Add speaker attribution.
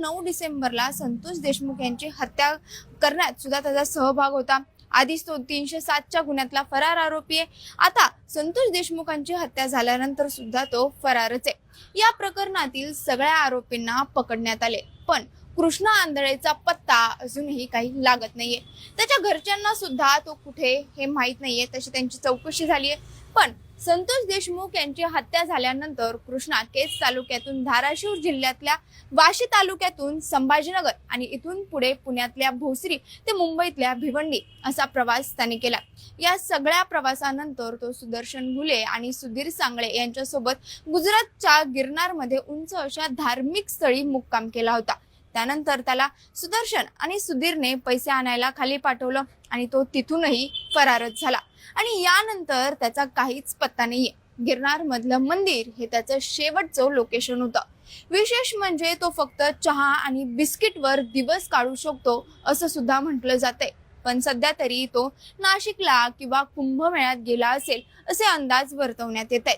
Speaker 1: 9 डिसेंबरला संतोष देशमुख यांची हत्या करण्यात सुद्धा त्याचा सहभाग होता। आधीच तो 307च्या गुन्ह्यातला फरार आरोपी आहे। आता संतोष देशमुखांची हत्या झाल्यानंतर सुद्धा तो फरारच आहे। या प्रकरणातील सगळ्या आरोपींना पकडण्यात आले, पण कृष्णा आंधळेचा पत्ता अजूनही काही लागत नाहीये। त्याच्या घरच्यांना सुद्धा तो कुठे हे माहित नाहीये। तशी त्यांची चौकशी झाली आहे, पण संतोष देशमुख यांची हत्या झाल्यानंतर कृष्णा केज तालुक्यातून धाराशिव जिल्ह्यातल्या वाशी तालुक्यातून संभाजीनगर आणि इथून पुढे पुण्यातल्या भोसरी ते मुंबईतल्या भिवंडी असा प्रवास त्याने केला। या सगळ्या प्रवासानंतर तो सुदर्शन घुले आणि सुधीर सांगळे यांच्यासोबत गुजरातच्या गिरनारमध्ये उंच अशा धार्मिक स्थळी मुक्काम केला होता। त्यानंतर त्याला सुदर्शन आणि सुधीरने पैसे आणायला खाली पाठवलं आणि तो तिथूनही फरारच झाला आणि यानंतर त्याचा काहीच पत्ता नाहीये। गिरनार मधलं मंदिर हे त्याचं शेवटचं लोकेशन होतं। विशेष म्हणजे तो फक्त चहा आणि बिस्किटवर दिवस काढू शकतो असं सुद्धा म्हटलं जातंय, पण सध्या तरी तो नाशिकला किंवा कुंभमेळ्यात गेला असेल असे अंदाज वर्तवण्यात येत आहेत।